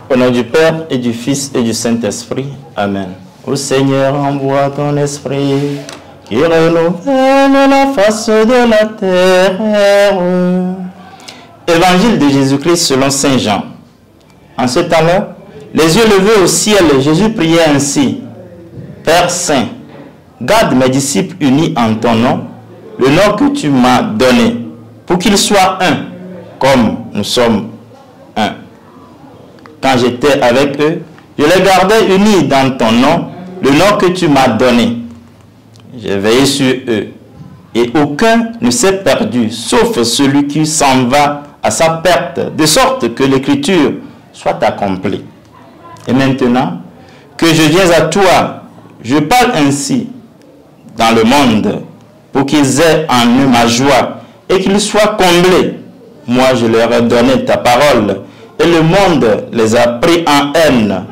Au nom du Père et du Fils et du Saint-Esprit. Amen. Ô Seigneur, envoie ton esprit qui renouvelle la face de la terre. Évangile de Jésus-Christ selon Saint Jean. En ce temps-là, les yeux levés au ciel, Jésus priait ainsi. Père Saint, garde mes disciples unis en ton nom, le nom que tu m'as donné, pour qu'ils soient un, comme nous sommes un. Quand j'étais avec eux, je les gardais unis dans ton nom, le nom que tu m'as donné. J'ai veillé sur eux, et aucun ne s'est perdu, sauf celui qui s'en va à sa perte, de sorte que l'écriture soit accomplie. Et maintenant que je viens à toi, je parle ainsi dans le monde, pour qu'ils aient en eux ma joie, et qu'ils soient comblés. Moi, je leur ai donné ta parole, et le monde les a pris en haine,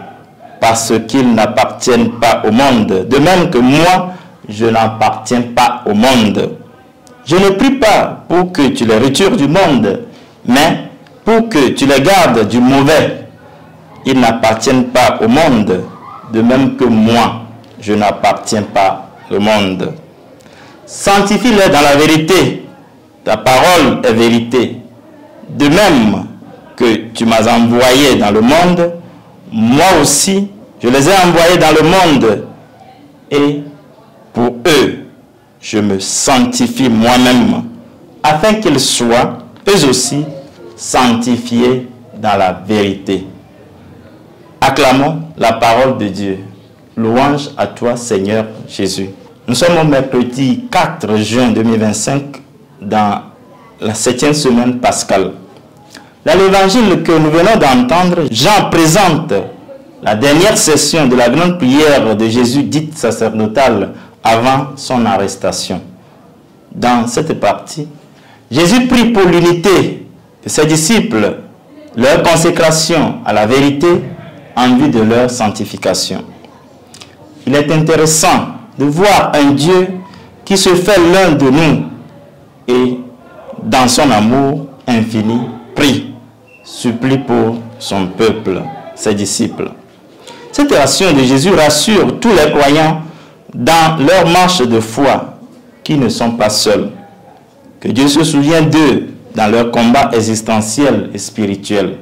parce qu'ils n'appartiennent pas au monde, de même que moi, je n'appartiens pas au monde. Je ne prie pas pour que tu les retires du monde, mais pour que tu les gardes du mauvais. Ils n'appartiennent pas au monde, de même que moi, je n'appartiens pas au monde. Sanctifie-les dans la vérité. Ta parole est vérité. De même que tu m'as envoyé dans le monde, moi aussi, je les ai envoyés dans le monde. Et pour eux, je me sanctifie moi-même, afin qu'ils soient, eux aussi, sanctifiés dans la vérité. Acclamons la parole de Dieu. Louange à toi, Seigneur Jésus. Nous sommes au mercredi 4 juin 2025, dans la 7e semaine pascale. Dans l'évangile que nous venons d'entendre, Jean présente la dernière session de la grande prière de Jésus, dite sacerdotale, avant son arrestation. Dans cette partie, Jésus prie pour l'unité de ses disciples, leur consécration à la vérité en vue de leur sanctification. Il est intéressant de voir un Dieu qui se fait l'un de nous et, dans son amour infini, prie, supplie pour son peuple, ses disciples. Cette action de Jésus rassure tous les croyants dans leur marche de foi qui ne sont pas seuls. Que Dieu se souvient d'eux dans leur combat existentiel et spirituel.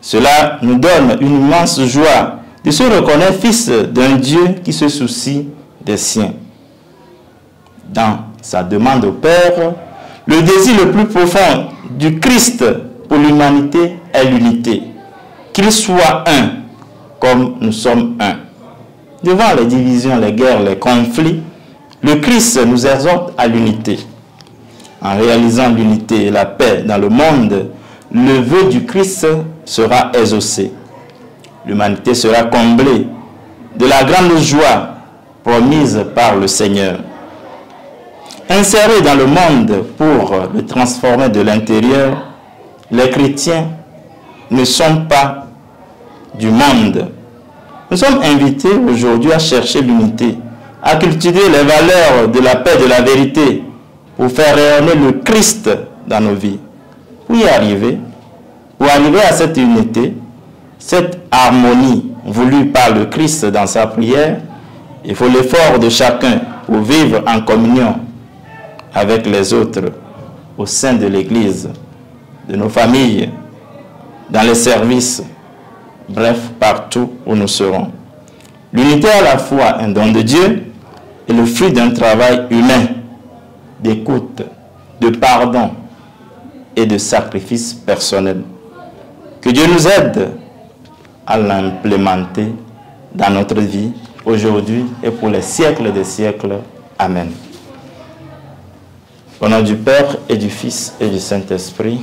Cela nous donne une immense joie de se reconnaître fils d'un Dieu qui se soucie des siens. Dans sa demande au Père, le désir le plus profond du Christ pour l'humanité est l'unité. Qu'il soit un, comme nous sommes un. Devant les divisions, les guerres, les conflits, le Christ nous exhorte à l'unité. En réalisant l'unité et la paix dans le monde, le vœu du Christ sera exaucé. L'humanité sera comblée de la grande joie promise par le Seigneur. Insérés dans le monde pour le transformer de l'intérieur, les chrétiens ne sont pas du monde. Nous sommes invités aujourd'hui à chercher l'unité, à cultiver les valeurs de la paix et de la vérité pour faire rayonner le Christ dans nos vies. Pour y arriver, à cette unité, cette harmonie voulue par le Christ dans sa prière, il faut l'effort de chacun pour vivre en communion avec les autres au sein de l'Église, de nos familles, dans les services, bref, partout où nous serons. L'unité est à la fois un don de Dieu et le fruit d'un travail humain, d'écoute, de pardon et de sacrifice personnel. Que Dieu nous aide à l'implémenter dans notre vie, aujourd'hui et pour les siècles des siècles. Amen. Au nom du Père et du Fils et du Saint-Esprit.